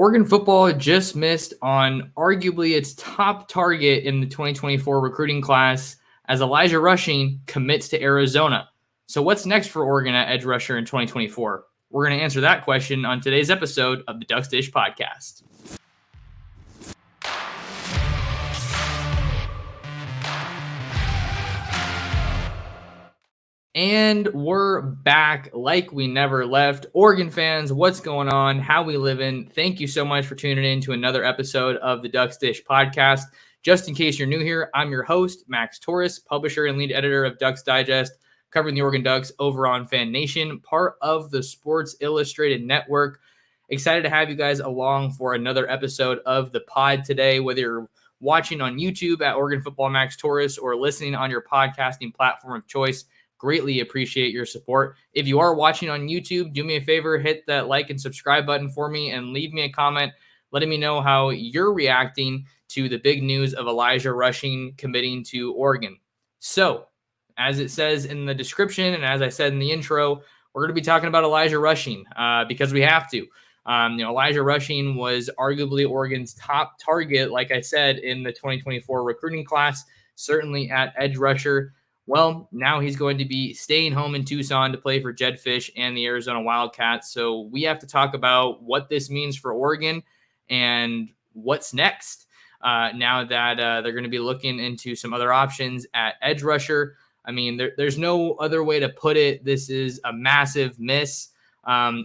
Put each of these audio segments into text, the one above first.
Oregon football just missed on arguably its top target in the 2024 recruiting class as Elijah Rushing commits to Arizona. So what's next for Oregon at edge rusher in 2024? We're going to answer that question on today's episode of the Ducks Dish Podcast. And we're back like we never left. Oregon fans, what's going on? How we living? Thank you so much for tuning in to another episode of the Ducks Dish Podcast. Just in case you're new here, I'm your host, Max Torres, publisher and lead editor of Ducks Digest, covering the Oregon Ducks over on Fan Nation, part of the Sports Illustrated Network. Excited to have you guys along for another episode of the pod today, whether you're watching on YouTube at Oregon Football Max Torres or listening on your podcasting platform of choice. Greatly appreciate your support. If you are watching on YouTube, do me a favor, hit that like and subscribe button for me and leave me a comment letting me know how you're reacting to the big news of Elijah Rushing committing to Oregon. So, as it says in the description and as I said in the intro, we're going to be talking about Elijah Rushing because we have to. Elijah Rushing was arguably Oregon's top target, like I said, in the 2024 recruiting class, certainly at edge rusher. Well, now he's going to be staying home in Tucson to play for Jedd Fisch and the Arizona Wildcats. So we have to talk about what this means for Oregon and what's next now that they're going to be looking into some other options at edge rusher. I mean, there's no other way to put it. This is a massive miss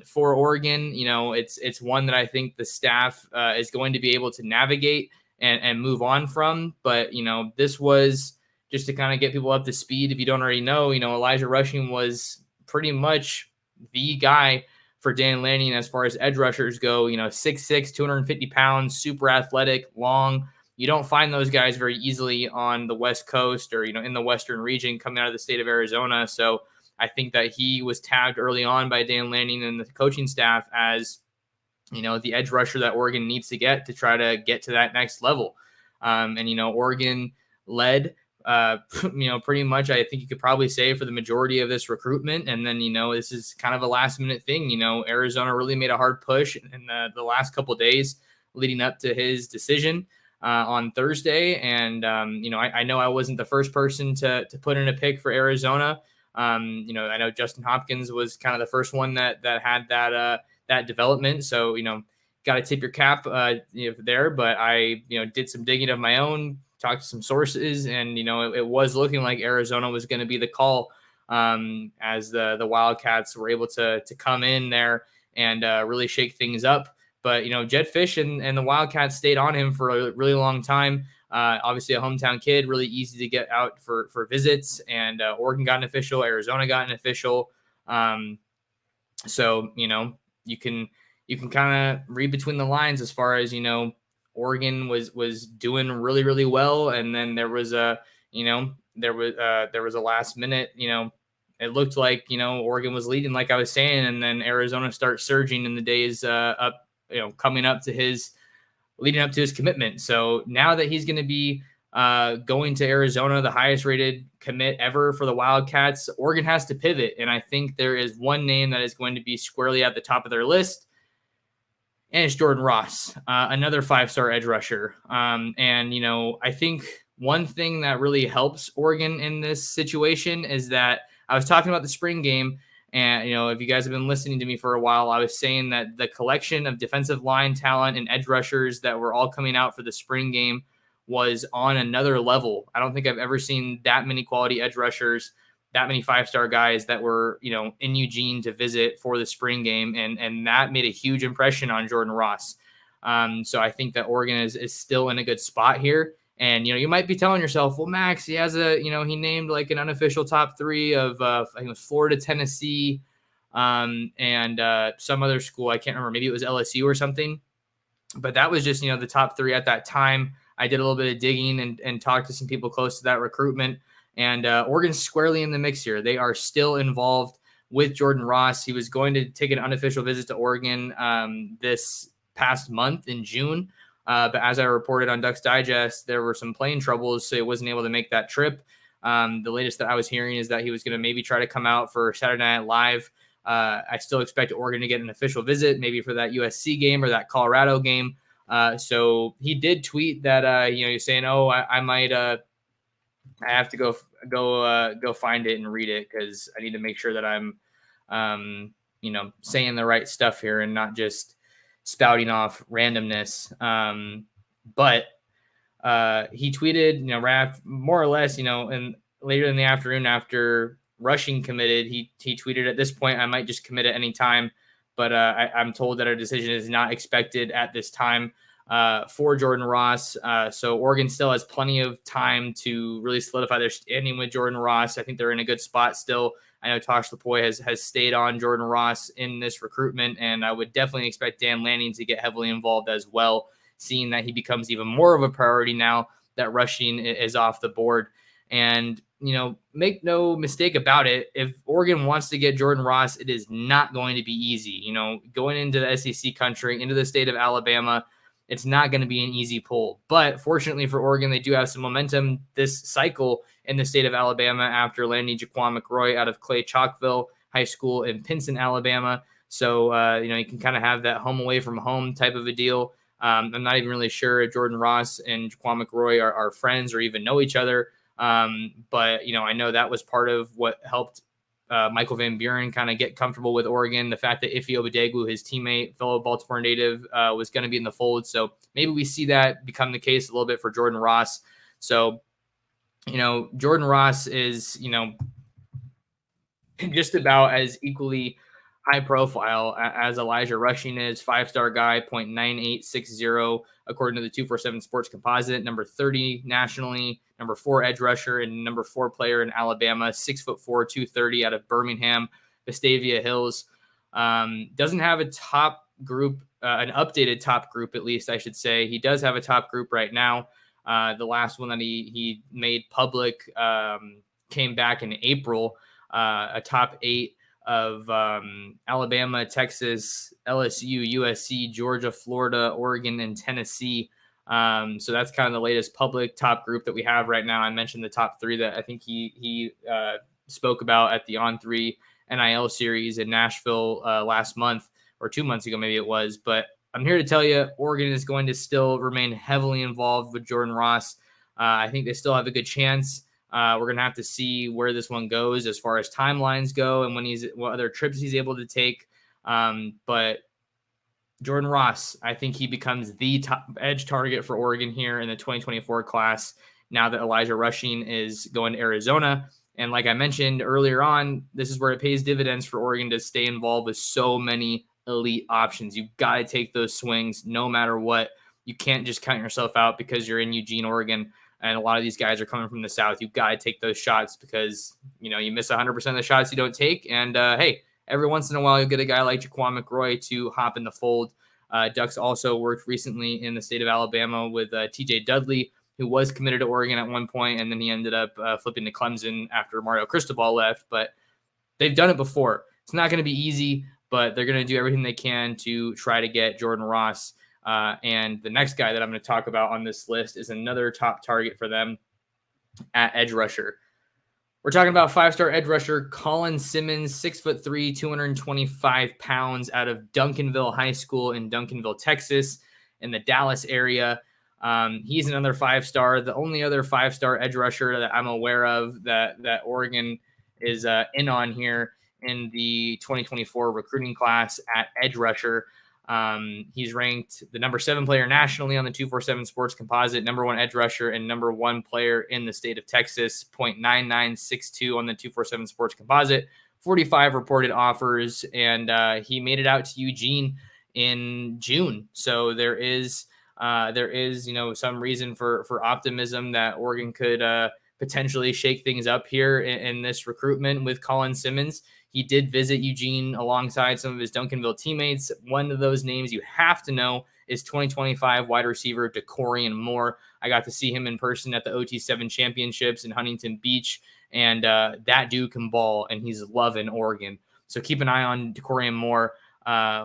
for Oregon. It's one that I think the staff is going to be able to navigate and move on from. But, this was just to kind of get people up to speed. If you don't already know, Elijah Rushing was pretty much the guy for Dan Lanning as far as edge rushers go. 6'6", 250 pounds, super athletic, long. You don't find those guys very easily on the West Coast or, in the Western region coming out of the state of Arizona. So I think that he was tagged early on by Dan Lanning and the coaching staff as, the edge rusher that Oregon needs to get to try to get to that next level. Oregon led pretty much, I think you could probably say for the majority of this recruitment. And then, this is kind of a last minute thing. Arizona really made a hard push in the last couple of days leading up to his decision on Thursday. And, I know I wasn't the first person to put in a pick for Arizona. I know Justin Hopkins was kind of the first one that had that development. So, got to tip your cap there. But I, did some digging of my own, talked to some sources, and it was looking like Arizona was going to be the call as the Wildcats were able to come in there and really shake things up. But Jedd Fisch and the Wildcats stayed on him for a really long time. Obviously a hometown kid, really easy to get out for visits, and Oregon got an official, Arizona got an official. So you can kind of read between the lines as far as Oregon was doing really, really well. And then there was a last minute, it looked like, Oregon was leading, like I was saying, and then Arizona starts surging in the days coming up to leading up to his commitment. So now that he's going to be going to Arizona, the highest rated commit ever for the Wildcats, Oregon has to pivot. And I think there is one name that is going to be squarely at the top of their list. And it's Jordan Ross, another 5-star edge rusher. I think one thing that really helps Oregon in this situation is that I was talking about the spring game. And, if you guys have been listening to me for a while, I was saying that the collection of defensive line talent and edge rushers that were all coming out for the spring game was on another level. I don't think I've ever seen that many quality edge rushers, that many 5-star guys that were, in Eugene to visit for the spring game. And that made a huge impression on Jordan Ross. So I think that Oregon is still in a good spot here. And, you might be telling yourself, well, Max, he has he named like an unofficial top 3 of, I think it was Florida, Tennessee, and some other school. I can't remember. Maybe it was LSU or something. But that was just, the top 3 at that time. I did a little bit of digging and talked to some people close to that recruitment. And Oregon's squarely in the mix here. They are still involved with Jordan Ross. He was going to take an unofficial visit to Oregon this past month in June. But as I reported on Ducks Digest, there were some plane troubles, so he wasn't able to make that trip. The latest that I was hearing is that he was going to maybe try to come out for Saturday Night Live I still expect Oregon to get an official visit, maybe for that USC game or that Colorado game. So he did tweet that, he's saying, "Oh, I might, I have to go find it and read it because I need to make sure that I'm, saying the right stuff here and not just spouting off randomness." But he tweeted, more or less, and later in the afternoon after Rushing committed, he tweeted, "At this point, I might just commit at any time, but I'm told that a decision is not expected at this time for Jordan Ross." So Oregon still has plenty of time to really solidify their standing with Jordan Ross. I think they're in a good spot still. I know Tosh Lupoi has stayed on Jordan Ross in this recruitment, and I would definitely expect Dan Lanning to get heavily involved as well, seeing that he becomes even more of a priority now that Rushing is off the board. And, make no mistake about it, if Oregon wants to get Jordan Ross, it is not going to be easy. Going into the SEC country, into the state of Alabama, it's not going to be an easy pull. But fortunately for Oregon, they do have some momentum this cycle in the state of Alabama after landing Jaquan McRoy out of Clay Chalkville High School in Pinson, Alabama. So, you can kind of have that home away from home type of a deal. I'm not even really sure if Jordan Ross and Jaquan McRoy are friends or even know each other. But, I know that was part of what helped Michael Van Buren kind of get comfortable with Oregon. The fact that Ife Obadegwu, his teammate, fellow Baltimore native, was going to be in the fold. So maybe we see that become the case a little bit for Jordan Ross. So, Jordan Ross is, just about as equally high profile as Elijah Rushing is. 5-star guy, 0.9860 according to the 247 Sports Composite, number 30 nationally, number 4 edge rusher, and number 4 player in Alabama, 6'4", 230 out of Birmingham, Vestavia Hills. Doesn't have a top group, an updated top group, at least I should say. He does have a top group right now. The last one that he made public came back in April, a top 8 of Alabama, Texas, LSU, USC, Georgia, Florida, Oregon, and Tennessee. So that's kind of the latest public top group that we have right now. I mentioned the top 3 that I think he spoke about at the On3 NIL series in Nashville last month or 2 months ago, maybe it was. But I'm here to tell you, Oregon is going to still remain heavily involved with Jordan Ross. I think they still have a good chance. We're going to have to see where this one goes as far as timelines go and what other trips he's able to take. But Jordan Ross, I think he becomes the top edge target for Oregon here in the 2024 class now that Elijah Rushing is going to Arizona. And like I mentioned earlier on, this is where it pays dividends for Oregon to stay involved with so many elite options. You've got to take those swings no matter what. You can't just count yourself out because you're in Eugene, Oregon. And a lot of these guys are coming from the South. You've got to take those shots because, you miss 100% of the shots you don't take. And, hey, every once in a while, you'll get a guy like Jaquan McRoy to hop in the fold. Ducks also worked recently in the state of Alabama with TJ Dudley, who was committed to Oregon at one point, and then he ended up flipping to Clemson after Mario Cristobal left. But they've done it before. It's not going to be easy, but they're going to do everything they can to try to get Jordan Ross. And the next guy that I'm going to talk about on this list is another top target for them at edge rusher. We're talking about 5-star edge rusher Colin Simmons, 6'3", 225 pounds, out of Duncanville High School in Duncanville, Texas, in the Dallas area. He's another 5-star. The only other 5-star edge rusher that I'm aware of that Oregon is in on here in the 2024 recruiting class at edge rusher. He's ranked the number 7 player nationally on the 247 Sports Composite, number 1 edge rusher, and number 1 player in the state of Texas, 0.9962 on the 247 Sports Composite, 45 reported offers, and he made it out to Eugene in June. So there is some reason for optimism that Oregon could potentially shake things up here in this recruitment with Colin Simmons. He did visit Eugene alongside some of his Duncanville teammates. One of those names you have to know is 2025 wide receiver DeCorian Moore. I got to see him in person at the OT7 championships in Huntington Beach, and that dude can ball, and he's loving Oregon. So keep an eye on DeCorian Moore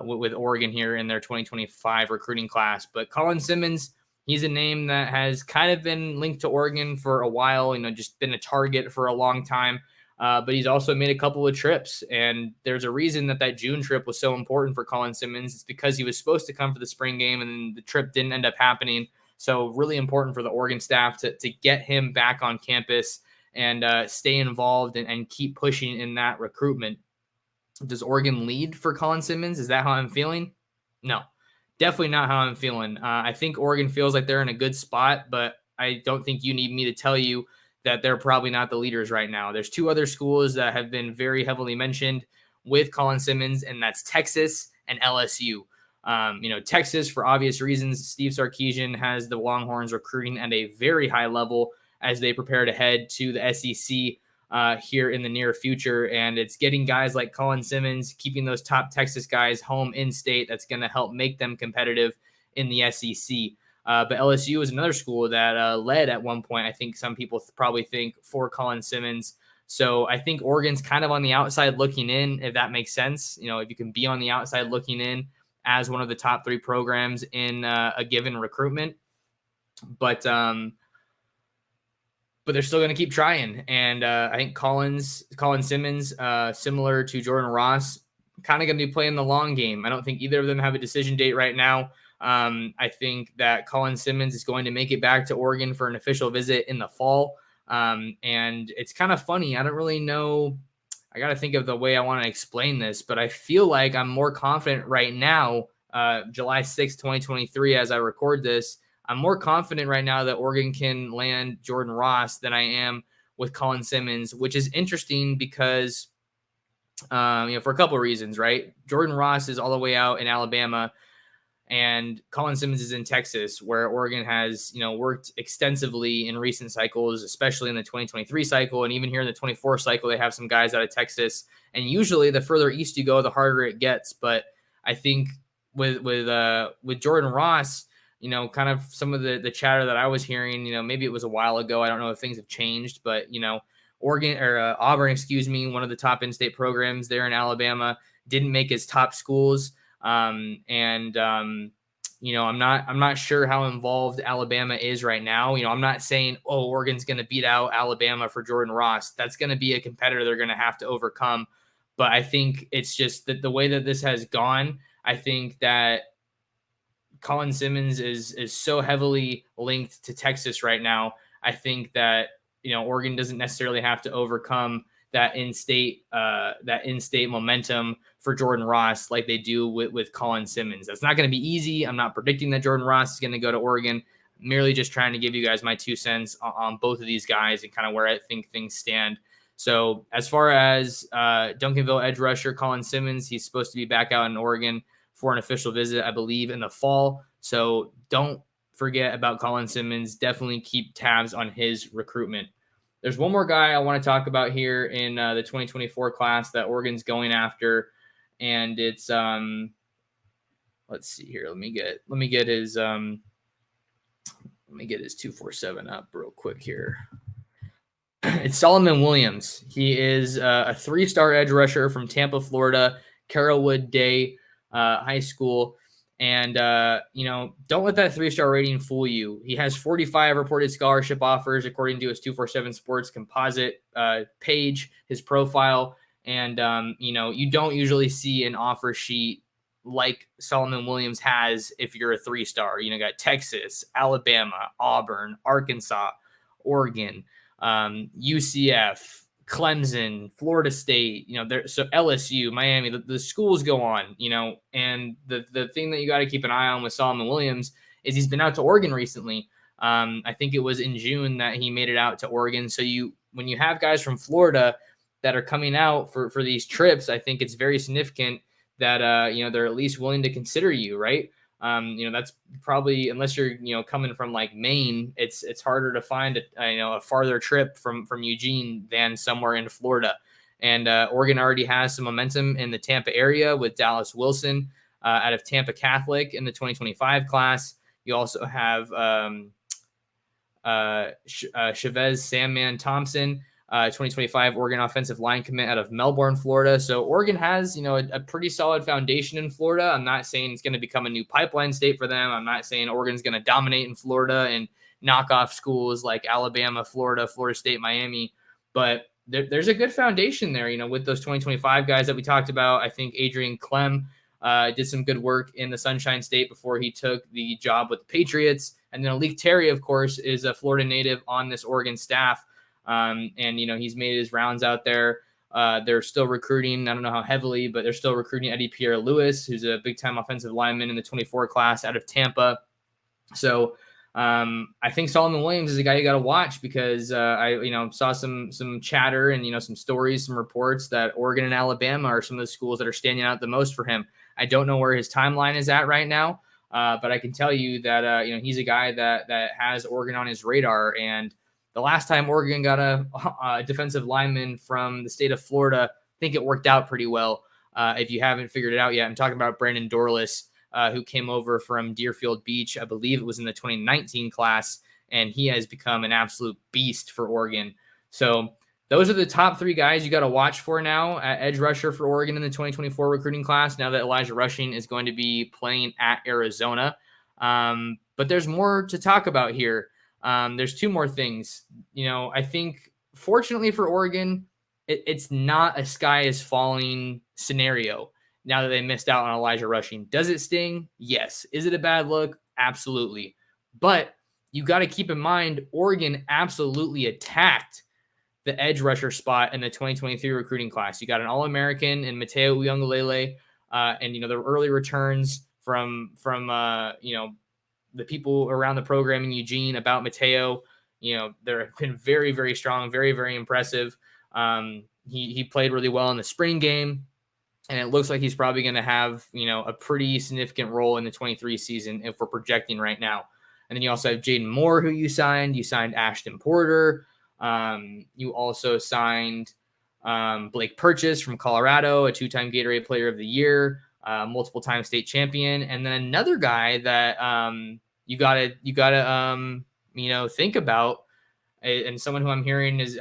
with Oregon here in their 2025 recruiting class. But Colin Simmons, he's a name that has kind of been linked to Oregon for a while, just been a target for a long time. but he's also made a couple of trips. And there's a reason that June trip was so important for Colin Simmons. It's because he was supposed to come for the spring game, and then the trip didn't end up happening. So really important for the Oregon staff to get him back on campus and stay involved and keep pushing in that recruitment. Does Oregon lead for Colin Simmons? Is that how I'm feeling? No, definitely not how I'm feeling. I think Oregon feels like they're in a good spot, but I don't think you need me to tell you that they're probably not the leaders right now. There's two other schools that have been very heavily mentioned with Colin Simmons, and that's Texas and LSU. Texas, for obvious reasons, Steve Sarkisian has the Longhorns recruiting at a very high level as they prepare to head to the SEC here in the near future. And it's getting guys like Colin Simmons, keeping those top Texas guys home in state. That's going to help make them competitive in the SEC. But LSU is another school that led at one point, I think some people probably think, for Colin Simmons. So I think Oregon's kind of on the outside looking in, if that makes sense. If you can be on the outside looking in as one of the top three programs in a given recruitment. But they're still going to keep trying. And I think Colin Simmons, similar to Jordan Ross, kind of going to be playing the long game. I don't think either of them have a decision date right now. I think that Colin Simmons is going to make it back to Oregon for an official visit in the fall. And it's kind of funny. I don't really know. I got to think of the way I want to explain this, but I feel like I'm more confident right now, July 6th, 2023, as I record this. I'm more confident right now that Oregon can land Jordan Ross than I am with Colin Simmons, which is interesting because, for a couple of reasons, right? Jordan Ross is all the way out in Alabama, and Colin Simmons is in Texas, where Oregon has, worked extensively in recent cycles, especially in the 2023 cycle. And even here in the 24 cycle, they have some guys out of Texas. And usually the further east you go, the harder it gets. But I think with Jordan Ross, kind of some of the chatter that I was hearing, maybe it was a while ago. I don't know if things have changed, but, Oregon or Auburn, one of the top in-state programs there in Alabama, didn't make his top schools. I'm not sure how involved Alabama is right now. I'm not saying, Oregon's going to beat out Alabama for Jordan Ross. That's going to be a competitor they're going to have to overcome. But I think it's just that the way that this has gone, I think that Colin Simmons is so heavily linked to Texas right now. I think that, Oregon doesn't necessarily have to overcome that in-state momentum for Jordan Ross like they do with Colin Simmons. That's not going to be easy. I'm not predicting that Jordan Ross is going to go to Oregon. I'm merely just trying to give you guys my 2 cents on both of these guys and kind of where I think things stand. So as far as Duncanville edge rusher Colin Simmons, he's supposed to be back out in Oregon for an official visit, I believe, in the fall. So don't forget about Colin Simmons. Definitely keep tabs on his recruitment. There's one more guy I want to talk about here in the 2024 class that Oregon's going after, and it's let's see here. Let me get his 247 up real quick here. It's Solomon Williams. He is a 3-star edge rusher from Tampa, Florida, Carrollwood Day High School. And, don't let that 3-star rating fool you. He has 45 reported scholarship offers, according to his 247 Sports composite page, his profile. And, you don't usually see an offer sheet like Solomon Williams has if you're a 3-star. Got Texas, Alabama, Auburn, Arkansas, Oregon, UCF, Clemson, Florida State, so LSU, Miami, the schools go on, and the thing that you got to keep an eye on with Solomon Williams is he's been out to Oregon recently. I think it was in June that he made it out to Oregon. So when you have guys from Florida that are coming out for these trips, I think it's very significant that, they're at least willing to consider you, right? That's probably, unless you're, coming from like Maine, it's harder to find a farther trip from Eugene than somewhere in Florida. And Oregon already has some momentum in the Tampa area with Dallas Wilson out of Tampa Catholic in the 2025 class. You also have Chavez Sandman Thompson, 2025 Oregon offensive line commit out of Melbourne, Florida. So Oregon has, a pretty solid foundation in Florida. I'm not saying it's going to become a new pipeline state for them. I'm not saying Oregon's going to dominate in Florida and knock off schools like Alabama, Florida, Florida State, Miami. But there's a good foundation there, with those 2025 guys that we talked about. I think Adrian Clem did some good work in the Sunshine State before he took the job with the Patriots. And then Alik Terry, of course, is a Florida native on this Oregon staff. And he's made his rounds out there. They're still recruiting. I don't know how heavily, but they're still recruiting Eddie Pierre-Louis, who's a big-time offensive lineman in the 24 class out of Tampa. So I think Solomon Williams is a guy you got to watch, because I saw some chatter and some stories, some reports that Oregon and Alabama are some of the schools that are standing out the most for him. I don't know where his timeline is at right now, but I can tell you that he's a guy that has Oregon on his radar. And the last time Oregon got a defensive lineman from the state of Florida, I think it worked out pretty well. If you haven't figured it out yet, I'm talking about Brandon Dorless, who came over from Deerfield Beach. I believe it was in the 2019 class, and he has become an absolute beast for Oregon. So those are the top three guys you got to watch for now at edge rusher for Oregon in the 2024 recruiting class, now that Elijah Rushing is going to be playing at Arizona. But there's more to talk about here. There's two more things. I think, fortunately for Oregon, it's not a sky is falling scenario now that they missed out on Elijah Rushing. Does it sting? Yes. Is it a bad look? Absolutely. But you got to keep in mind, Oregon absolutely attacked the edge rusher spot in the 2023 recruiting class. You got an All-American in Mateo Uiagalelei, and the early returns from the people around the program in Eugene about Mateo, they've been very, very strong, very, very impressive. He played really well in the spring game, and it looks like he's probably going to have, a pretty significant role in the 23 season if we're projecting right now. And then you also have Jaden Moore, who you signed. You signed Ashton Porter. You also signed Blake Purchase from Colorado, a two-time Gatorade Player of the Year, multiple-time state champion. And then another guy that you gotta think about, and someone who I'm hearing is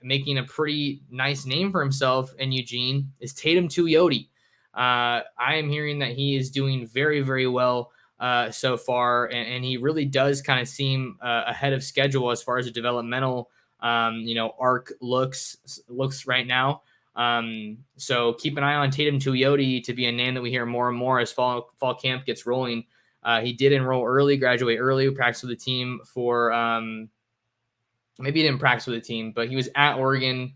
making a pretty nice name for himself in Eugene, is Tatum Tuioti. I am hearing that he is doing very, very well so far, and he really does kind of seem ahead of schedule as far as a developmental arc looks right now. So keep an eye on Tatum Tuioti to be a name that we hear more and more as fall camp gets rolling. He did enroll early, graduate early, practice with the team for maybe he didn't practice with the team, but he was at Oregon,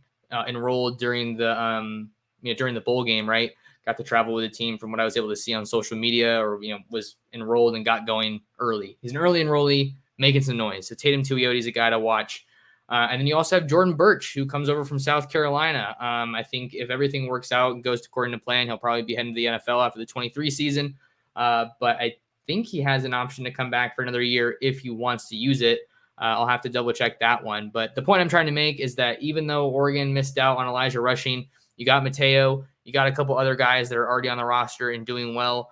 enrolled during the bowl game, right? Got to travel with the team from what I was able to see on social media, or, was enrolled and got going early. He's an early enrollee making some noise. So Tatum Tuioti is a guy to watch. And then you also have Jordan Birch, who comes over from South Carolina. I think if everything works out and goes according to plan, he'll probably be heading to the NFL after the 23 season. But I think he has an option to come back for another year if he wants to use it. I'll have to double check that one. But the point I'm trying to make is that even though Oregon missed out on Elijah Rushing, you got Mateo, you got a couple other guys that are already on the roster and doing well.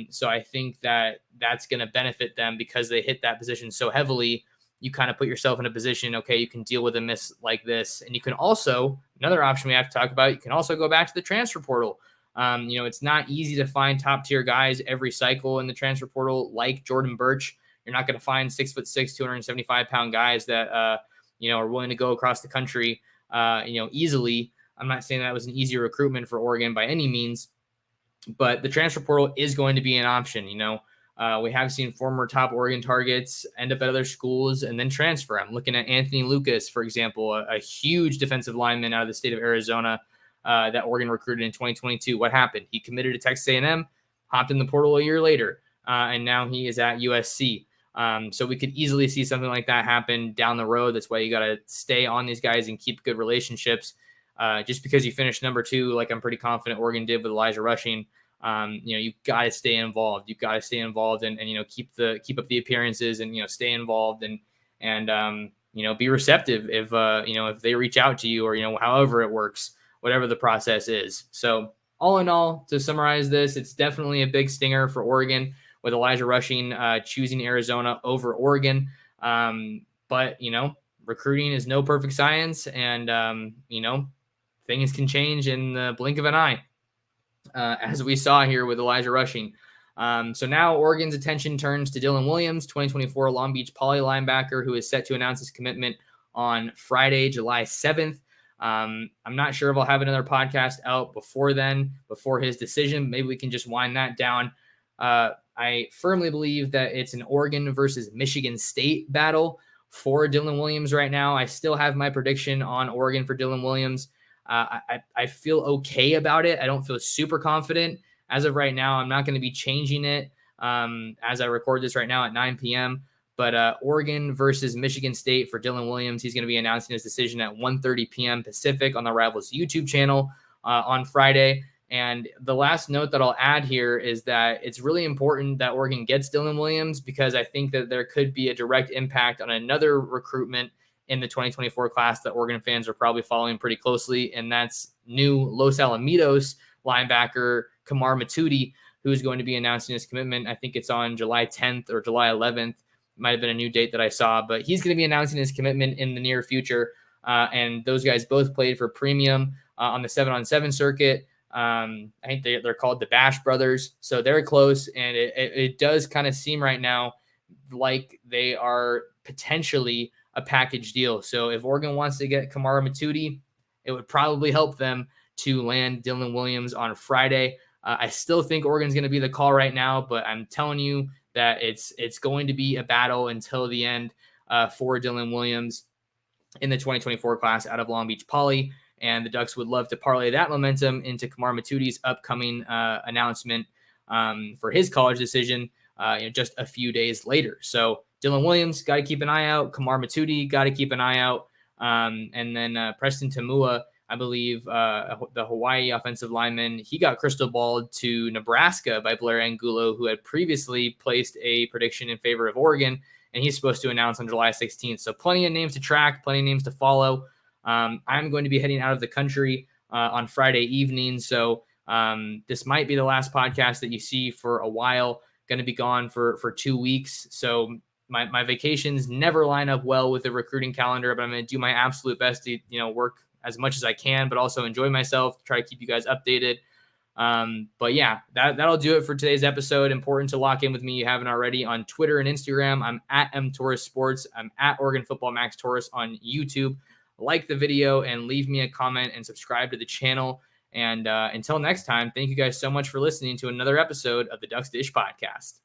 So I think that that's going to benefit them because they hit that position so heavily. You kind of put yourself in a position, okay, you can deal with a miss like this. And you can also, another option we have to talk about, you can also go back to the transfer portal. It's not easy to find top tier guys every cycle in the transfer portal like Jordan Birch. You're not going to find 6'6", 275-pound guys that, are willing to go across the country, easily. I'm not saying that was an easy recruitment for Oregon by any means, but the transfer portal is going to be an option. We have seen former top Oregon targets end up at other schools and then transfer. I'm looking at Anthony Lucas, for example, a huge defensive lineman out of the state of Arizona that Oregon recruited in 2022. What happened? He committed to Texas A&M, hopped in the portal a year later, and now he is at USC. So we could easily see something like that happen down the road. That's why you got to stay on these guys and keep good relationships. Just because you finished number 2, like I'm pretty confident Oregon did with Elijah Rushing, you got to stay involved. You've got to stay involved and keep up the appearances and, stay involved and be receptive if they reach out to you or, however it works, whatever the process is. So all in all, to summarize this, it's definitely a big stinger for Oregon with Elijah Rushing choosing Arizona over Oregon. But, recruiting is no perfect science and, things can change in the blink of an eye, as we saw here with Elijah Rushing. So now Oregon's attention turns to Dylan Williams, 2024 Long Beach Poly linebacker, who is set to announce his commitment on Friday, July 7th. I'm not sure if I'll have another podcast out before then, before his decision. Maybe we can just wind that down. I firmly believe that it's an Oregon versus Michigan State battle for Dylan Williams right now. I still have my prediction on Oregon for Dylan Williams. I feel okay about it. I don't feel super confident as of right now. I'm not going to be changing it as I record this right now at 9 p.m. But Oregon versus Michigan State for Dylan Williams. He's going to be announcing his decision at 1:30 p.m. Pacific on the Rivals YouTube channel on Friday. And the last note that I'll add here is that it's really important that Oregon gets Dylan Williams, because I think that there could be a direct impact on another recruitment in the 2024 class that Oregon fans are probably following pretty closely, and that's new Los Alamitos linebacker Kamar Matudi, who's going to be announcing his commitment. I think it's on July 10th or July 11th. Might have been a new date that I saw, but he's going to be announcing his commitment in the near future. And those guys both played for Premium on the 7-on-7 circuit. I think they're called the Bash Brothers. So they're close, and it does kind of seem right now like they are potentially a package deal. So if Oregon wants to get Kamara Matudi, it would probably help them to land Dylan Williams on Friday. I still think Oregon's going to be the call right now, but I'm telling you that it's going to be a battle until the end for Dylan Williams in the 2024 class out of Long Beach Poly. And the Ducks would love to parlay that momentum into Kamar Matudi's upcoming announcement for his college decision just a few days later. So Dylan Williams, got to keep an eye out. Kamar Matudi, got to keep an eye out. And then Preston Tamua, I believe the Hawaii offensive lineman, he got crystal balled to Nebraska by Blair Angulo, who had previously placed a prediction in favor of Oregon, and he's supposed to announce on July 16th. So plenty of names to track, plenty of names to follow. I'm going to be heading out of the country on Friday evening, so this might be the last podcast that you see for a while. Going to be gone for 2 weeks, so my vacations never line up well with the recruiting calendar, but I'm going to do my absolute best to work as much as I can, but also enjoy myself, try to keep you guys updated. But yeah, that'll do it for today's episode. Important to lock in with me. You haven't already on Twitter and Instagram. I'm at mtorres sports. I'm at Oregon Football Max Torres on YouTube. Like the video and leave me a comment and subscribe to the channel. And until next time, thank you guys so much for listening to another episode of the Ducks Dish Podcast.